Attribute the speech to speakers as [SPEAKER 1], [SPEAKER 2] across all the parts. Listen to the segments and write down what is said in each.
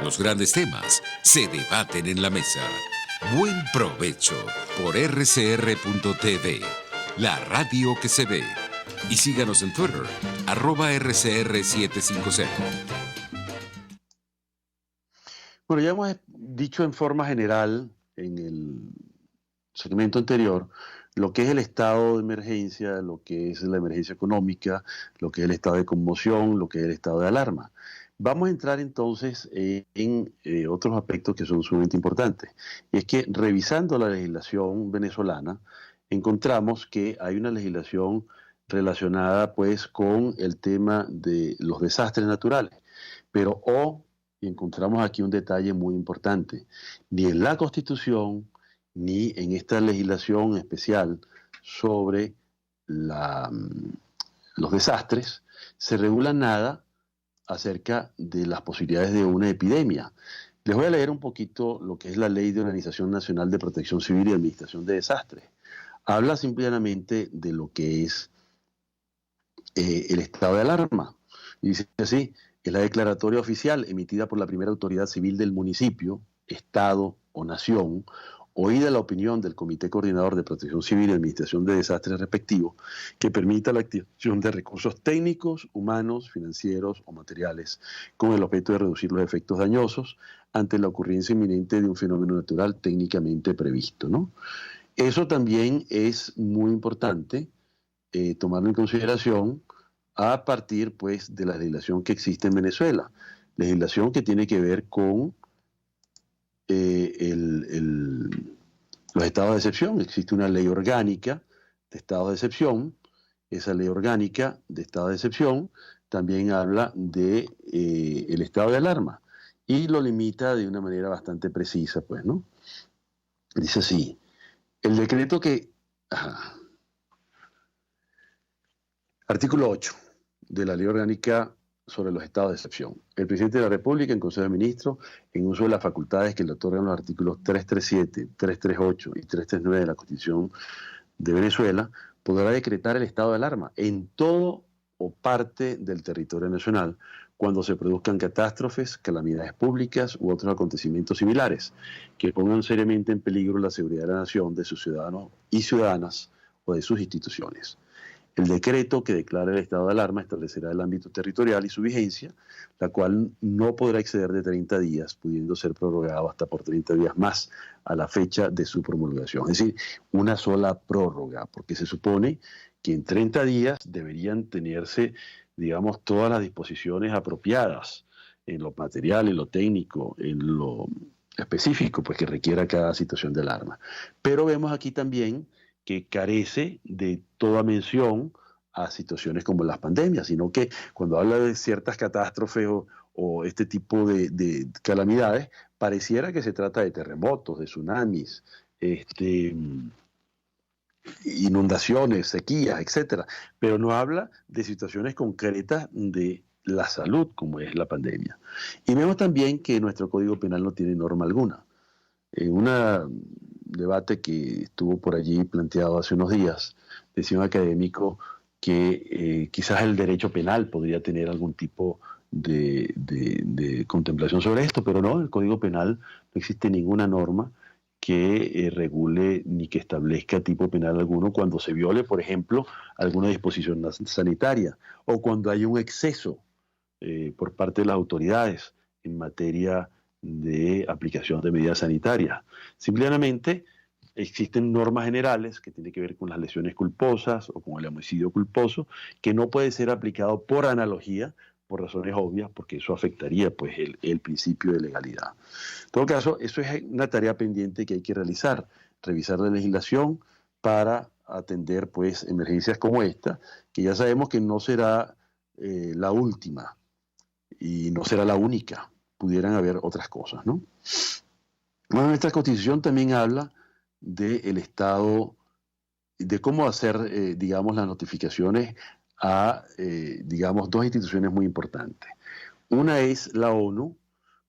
[SPEAKER 1] Los grandes temas se debaten en la mesa. Buen provecho por rcr.tv, la radio que se ve. Y síganos en Twitter, @rcr750.
[SPEAKER 2] Bueno, ya hemos dicho en forma general en el segmento anterior lo que es el estado de emergencia, lo que es la emergencia económica, lo que es el estado de conmoción, lo que es el estado de alarma. Vamos a entrar entonces en otros aspectos que son sumamente importantes. Y es que revisando la legislación venezolana, encontramos que hay una legislación relacionada pues con el tema de los desastres naturales. Pero y encontramos aquí un detalle muy importante, ni en la Constitución ni en esta legislación especial sobre los desastres se regula nada acerca de las posibilidades de una epidemia. Les voy a leer un poquito lo que es la Ley de Organización Nacional de Protección Civil y Administración de Desastres. Habla simplemente de lo que es el estado de alarma. Y dice así: es la declaratoria oficial emitida por la primera autoridad civil del municipio, estado o nación, oída la opinión del Comité Coordinador de Protección Civil y Administración de Desastres respectivo, que permita la activación de recursos técnicos, humanos, financieros o materiales, con el objeto de reducir los efectos dañosos ante la ocurrencia inminente de un fenómeno natural técnicamente previsto, ¿no? Eso también es muy importante tomarlo en consideración a partir pues de la legislación que existe en Venezuela, legislación que tiene que ver con los estados de excepción. Existe una ley orgánica de estados de excepción. Esa ley orgánica de estado de excepción también habla de el estado de alarma y lo limita de una manera bastante precisa, pues, ¿no? Dice así: el decreto que... Artículo 8 de la Ley Orgánica sobre los estados de excepción. El presidente de la República, en Consejo de Ministros, en uso de las facultades que le otorgan los artículos 337, 338 y 339 de la Constitución de Venezuela, podrá decretar el estado de alarma en todo o parte del territorio nacional cuando se produzcan catástrofes, calamidades públicas u otros acontecimientos similares que pongan seriamente en peligro la seguridad de la nación, de sus ciudadanos y ciudadanas o de sus instituciones. El decreto que declara el estado de alarma establecerá el ámbito territorial y su vigencia, la cual no podrá exceder de 30 días, pudiendo ser prorrogado hasta por 30 días más a la fecha de su promulgación. Es decir, una sola prórroga, porque se supone que en 30 días deberían tenerse, digamos, todas las disposiciones apropiadas en lo material, en lo técnico, en lo específico, pues que requiera cada situación de alarma. Pero vemos aquí también que carece de toda mención a situaciones como las pandemias, sino que cuando habla de ciertas catástrofes o este tipo de calamidades, pareciera que se trata de terremotos, de tsunamis, inundaciones, sequías, etcétera, pero no habla de situaciones concretas de la salud, como es la pandemia. Y vemos también que nuestro Código Penal no tiene norma alguna. En un debate que estuvo por allí planteado hace unos días, decía un académico que quizás el derecho penal podría tener algún tipo de contemplación sobre esto, pero no, en el Código Penal no existe ninguna norma que regule ni que establezca tipo penal alguno cuando se viole, por ejemplo, alguna disposición sanitaria o cuando hay un exceso por parte de las autoridades en materia de aplicación de medidas sanitarias. Simplemente existen normas generales que tienen que ver con las lesiones culposas o con el homicidio culposo, que no puede ser aplicado por analogía, por razones obvias, porque eso afectaría pues el principio de legalidad. En todo caso, eso es una tarea pendiente que hay que realizar la legislación para atender pues emergencias como esta, que ya sabemos que no será la última y no será la única. Pudieran haber otras cosas, ¿no? Bueno, nuestra Constitución también habla del Estado, de cómo hacer, digamos, las notificaciones a, digamos, dos instituciones muy importantes. Una es la ONU,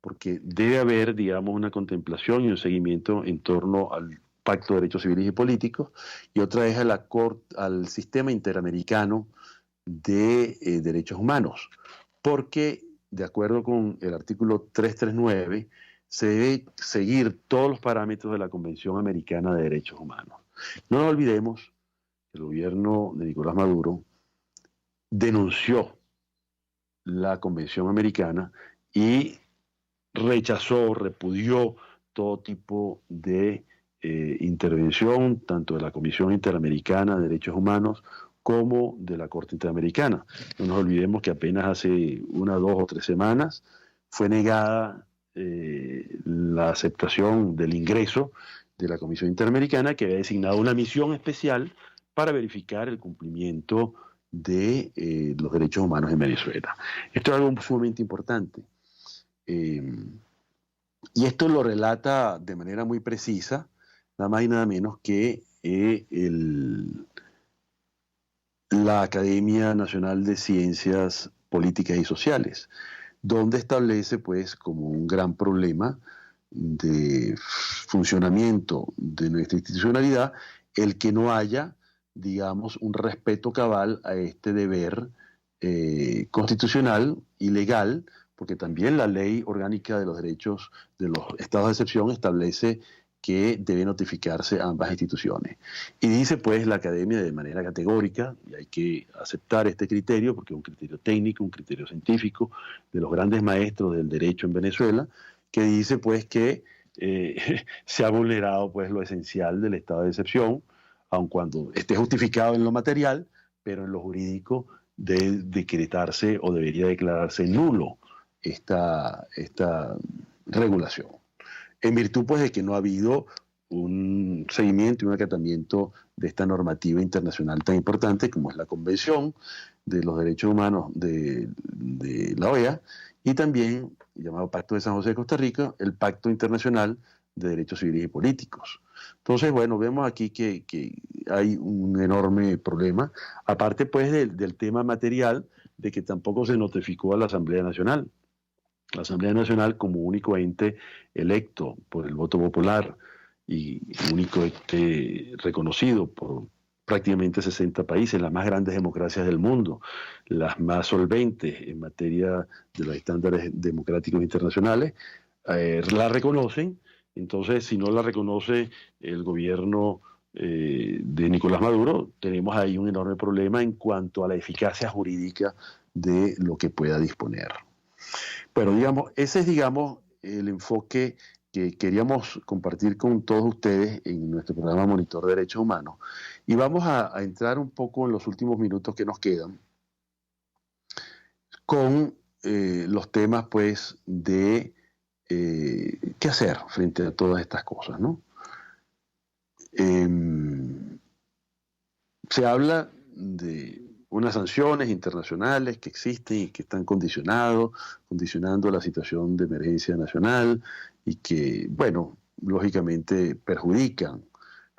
[SPEAKER 2] porque debe haber, digamos, una contemplación y un seguimiento en torno al Pacto de Derechos Civiles y Políticos, y otra es al Sistema Interamericano de Derechos Humanos, porque de acuerdo con el artículo 339, se debe seguir todos los parámetros de la Convención Americana de Derechos Humanos. No nos olvidemos que el gobierno de Nicolás Maduro denunció la Convención Americana y rechazó, repudió todo tipo de intervención, tanto de la Comisión Interamericana de Derechos Humanos como de la Corte Interamericana. No nos olvidemos que apenas hace 1, 2 o 3 semanas fue negada la aceptación del ingreso de la Comisión Interamericana, que había designado una misión especial para verificar el cumplimiento de los derechos humanos en Venezuela. Esto es algo sumamente importante. Y esto lo relata de manera muy precisa, nada más y nada menos que la Academia Nacional de Ciencias Políticas y Sociales, donde establece pues como un gran problema de funcionamiento de nuestra institucionalidad el que no haya, digamos, un respeto cabal a este deber constitucional y legal, porque también la Ley Orgánica de los Derechos de los Estados de Excepción establece que debe notificarse a ambas instituciones. Y dice pues la Academia de manera categórica, y hay que aceptar este criterio, porque es un criterio técnico, un criterio científico, de los grandes maestros del derecho en Venezuela, que dice pues que se ha vulnerado pues lo esencial del estado de excepción, aun cuando esté justificado en lo material, pero en lo jurídico debe decretarse o debería declararse nulo esta regulación, en virtud pues de que no ha habido un seguimiento y un acatamiento de esta normativa internacional tan importante como es la Convención de los Derechos Humanos de la OEA, y también, llamado Pacto de San José de Costa Rica, el Pacto Internacional de Derechos Civiles y Políticos. Entonces, bueno, vemos aquí que hay un enorme problema, aparte pues del tema material, de que tampoco se notificó a la Asamblea Nacional. La Asamblea Nacional, como único ente electo por el voto popular y único ente reconocido por prácticamente 60 países, las más grandes democracias del mundo, las más solventes en materia de los estándares democráticos internacionales, la reconocen. Entonces, si no la reconoce el gobierno de Nicolás Maduro, tenemos ahí un enorme problema en cuanto a la eficacia jurídica de lo que pueda disponer. Pero digamos, ese es, digamos, el enfoque que queríamos compartir con todos ustedes en nuestro programa Monitor de Derechos Humanos. Y vamos a entrar un poco en los últimos minutos que nos quedan con los temas, pues, de qué hacer frente a todas estas cosas, ¿no? Se habla de unas sanciones internacionales que existen y que están condicionando la situación de emergencia nacional y que, bueno, lógicamente perjudican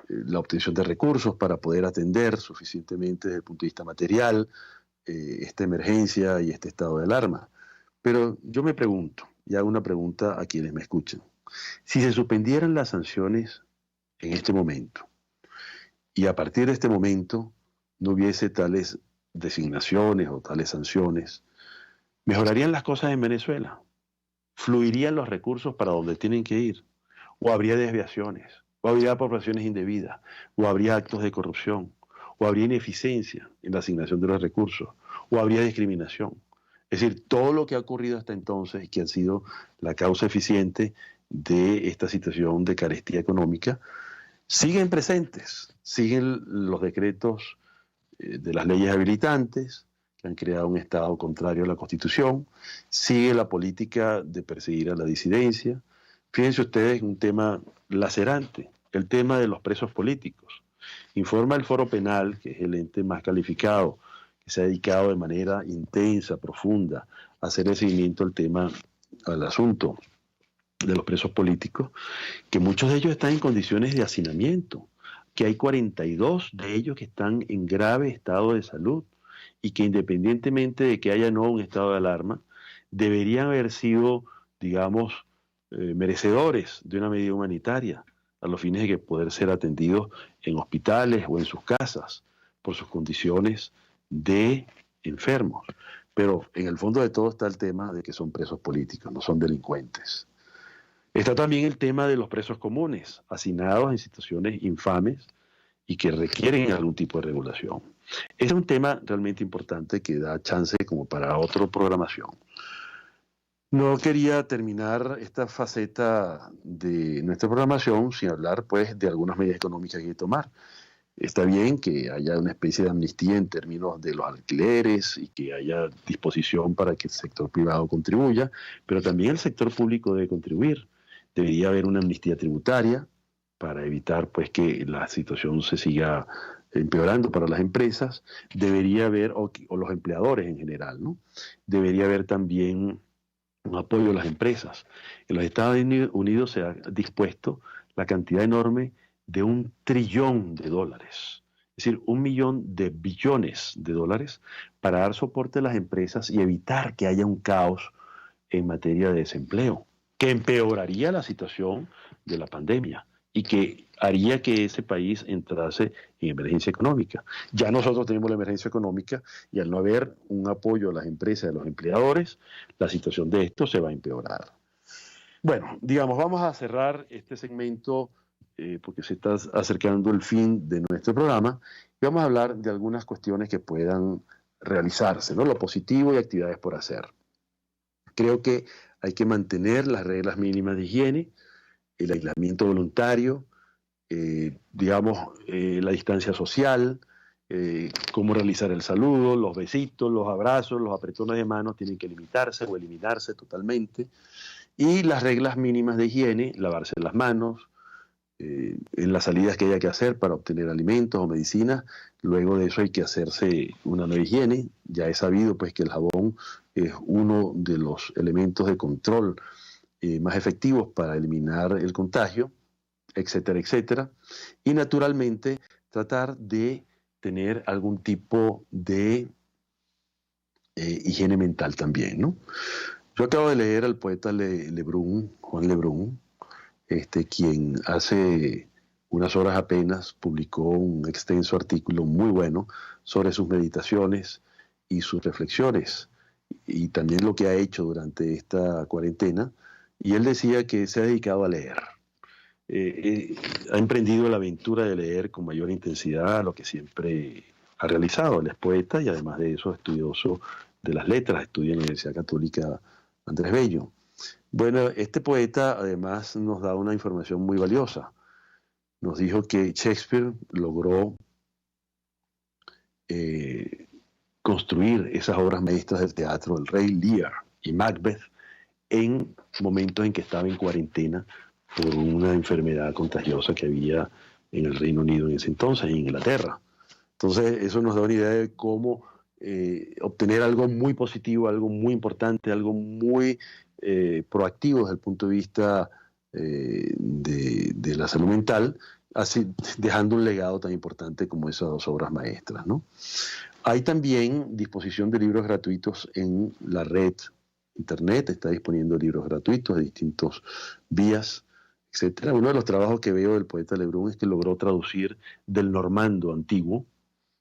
[SPEAKER 2] la obtención de recursos para poder atender suficientemente desde el punto de vista material esta emergencia y este estado de alarma. Pero yo me pregunto, y hago una pregunta a quienes me escuchan, si se suspendieran las sanciones en este momento y a partir de este momento no hubiese tales designaciones o tales sanciones, ¿mejorarían las cosas en Venezuela? ¿Fluirían los recursos para donde tienen que ir? ¿O habría desviaciones? ¿O habría apropiaciones indebidas? ¿O habría actos de corrupción? ¿O habría ineficiencia en la asignación de los recursos? ¿O habría discriminación? Es decir, todo lo que ha ocurrido hasta entonces y que ha sido la causa eficiente de esta situación de carestía económica, siguen presentes, siguen los decretos de las leyes habilitantes, que han creado un Estado contrario a la Constitución, sigue la política de perseguir a la disidencia. Fíjense ustedes, un tema lacerante, el tema de los presos políticos. Informa el Foro Penal, que es el ente más calificado, que se ha dedicado de manera intensa, profunda, a hacer el seguimiento al tema, al asunto de los presos políticos, que muchos de ellos están en condiciones de hacinamiento, que hay 42 de ellos que están en grave estado de salud y que independientemente de que haya o no un estado de alarma, deberían haber sido, digamos, merecedores de una medida humanitaria a los fines de que poder ser atendidos en hospitales o en sus casas por sus condiciones de enfermos. Pero en el fondo de todo está el tema de que son presos políticos, no son delincuentes. Está también el tema de los presos comunes, hacinados en situaciones infames y que requieren algún tipo de regulación. Ese es un tema realmente importante que da chance como para otra programación. No quería terminar esta faceta de nuestra programación sin hablar pues de algunas medidas económicas que hay que tomar. Está bien que haya una especie de amnistía en términos de los alquileres y que haya disposición para que el sector privado contribuya, pero también el sector público debe contribuir. Debería haber una amnistía tributaria para evitar pues que la situación se siga empeorando para las empresas. Debería haber, o los empleadores en general, ¿no? Debería haber también un apoyo a las empresas. En los Estados Unidos se ha dispuesto la cantidad enorme de $1 trillón, es decir, 1.000.000 de billones de dólares para dar soporte a las empresas y evitar que haya un caos en materia de desempleo, que empeoraría la situación de la pandemia y que haría que ese país entrase en emergencia económica. Ya nosotros tenemos la emergencia económica y al no haber un apoyo a las empresas y a los empleadores, la situación de esto se va a empeorar. Bueno, digamos, vamos a cerrar este segmento porque se está acercando el fin de nuestro programa y vamos a hablar de algunas cuestiones que puedan realizarse, ¿no? Lo positivo y actividades por hacer. Creo que hay que mantener las reglas mínimas de higiene, el aislamiento voluntario, la distancia social, cómo realizar el saludo, los besitos, los abrazos, los apretones de manos tienen que limitarse o eliminarse totalmente. Y las reglas mínimas de higiene, lavarse las manos, en las salidas que haya que hacer para obtener alimentos o medicinas. Luego de eso hay que hacerse una nueva higiene. Ya he sabido pues que el jabón es uno de los elementos de control más efectivos para eliminar el contagio, etcétera, etcétera. Y naturalmente tratar de tener algún tipo de higiene mental también, ¿no? Yo acabo de leer al poeta Juan Lebrun, quien hace unas horas apenas publicó un extenso artículo muy bueno sobre sus meditaciones y sus reflexiones y también lo que ha hecho durante esta cuarentena. Y él decía que se ha dedicado a leer. Ha emprendido la aventura de leer con mayor intensidad a lo que siempre ha realizado. Él es poeta y además de eso estudioso de las letras, estudia en la Universidad Católica Andrés Bello. Bueno, este poeta además nos da una información muy valiosa. Nos dijo que Shakespeare logró construir esas obras maestras del teatro, El Rey Lear y Macbeth, en momentos en que estaba en cuarentena por una enfermedad contagiosa que había en el Reino Unido en ese entonces, en Inglaterra. Entonces, eso nos da una idea de cómo obtener algo muy positivo, algo muy importante, algo muy proactivo desde el punto de vista de la salud mental, así dejando un legado tan importante como esas dos obras maestras, ¿no? Hay también disposición de libros gratuitos en la red Internet, está disponiendo libros gratuitos de distintas vías, etcétera. Uno de los trabajos que veo del poeta Lebrun es que logró traducir del normando antiguo,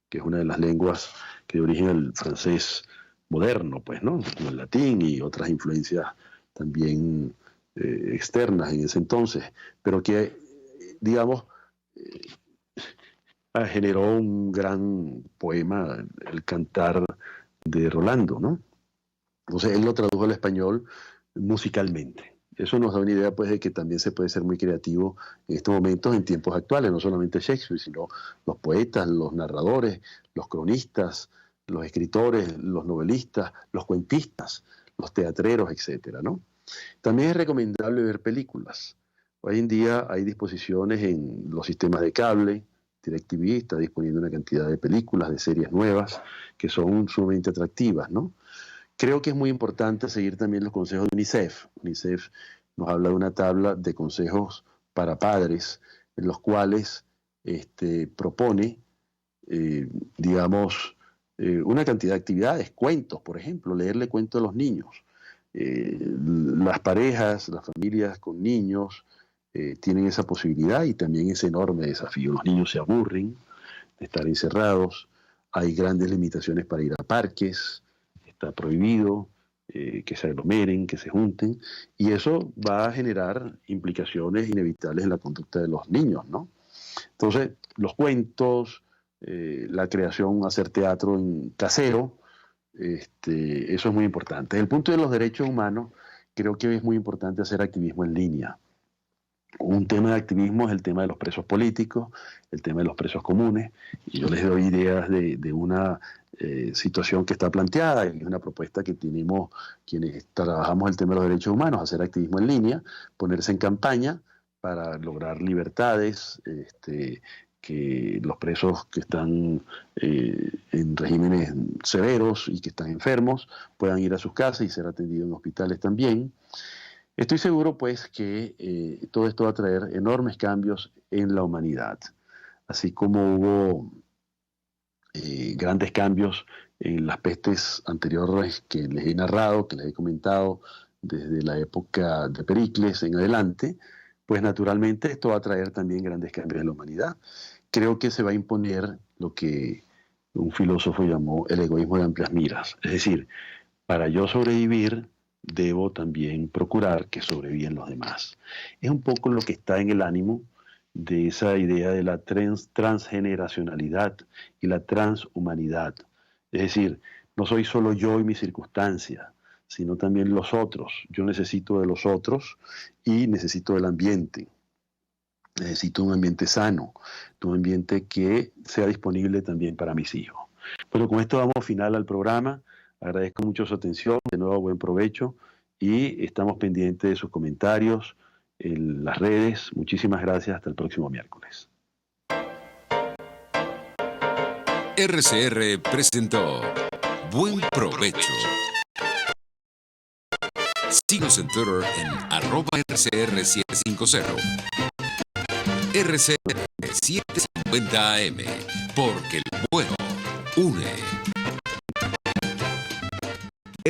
[SPEAKER 2] que es una de las lenguas que de origen el francés moderno, pues, ¿no? Como el latín y otras influencias también externas en ese entonces, pero que, digamos, generó un gran poema, el Cantar de Rolando, ¿no? Entonces él lo tradujo al español musicalmente. Eso nos da una idea pues de que también se puede ser muy creativo en estos momentos, en tiempos actuales, no solamente Shakespeare, sino los poetas, los narradores, los cronistas, los escritores, los novelistas, los cuentistas, los teatreros, etcétera, ¿no? También es recomendable ver películas. Hoy en día hay disposiciones en los sistemas de cable. DirecTV está disponiendo una cantidad de películas, de series nuevas, que son sumamente atractivas, ¿no? Creo que es muy importante seguir también los consejos de UNICEF. UNICEF nos habla de una tabla de consejos para padres, en los cuales propone, una cantidad de actividades, cuentos, por ejemplo, leerle cuentos a los niños. Las parejas, las familias con niños tienen esa posibilidad y también ese enorme desafío. Los niños se aburren de estar encerrados, hay grandes limitaciones para ir a parques, está prohibido que se aglomeren, que se junten, y eso va a generar implicaciones inevitables en la conducta de los niños, ¿no? Entonces, los cuentos, la creación, hacer teatro en casero, eso es muy importante. Desde el punto de los derechos humanos, creo que es muy importante hacer activismo en línea. Un tema de activismo es el tema de los presos políticos, el tema de los presos comunes, y yo les doy ideas de una situación que está planteada, y una propuesta que tenemos quienes trabajamos el tema de los derechos humanos, hacer activismo en línea, ponerse en campaña para lograr libertades, que los presos que están en regímenes severos y que están enfermos puedan ir a sus casas y ser atendidos en hospitales también. Estoy seguro, pues, que todo esto va a traer enormes cambios en la humanidad, así como hubo grandes cambios en las pestes anteriores que les he narrado, que les he comentado desde la época de Pericles en adelante, pues naturalmente esto va a traer también grandes cambios en la humanidad. Creo que se va a imponer lo que un filósofo llamó el egoísmo de amplias miras, es decir, para yo sobrevivir, debo también procurar que sobrevivan los demás. Es un poco lo que está en el ánimo de esa idea de la transgeneracionalidad y la transhumanidad. Es decir, no soy solo yo y mi circunstancia, sino también los otros. Yo necesito de los otros y necesito del ambiente. Necesito un ambiente sano, un ambiente que sea disponible también para mis hijos. Bueno, con esto damos final al programa. Agradezco mucho su atención, de nuevo buen provecho y estamos pendientes de sus comentarios en las redes. Muchísimas gracias, hasta el próximo miércoles.
[SPEAKER 1] RCR presentó Buen Provecho. Síguenos en Twitter en @RCR750. RCR 750 AM, porque el bueno une.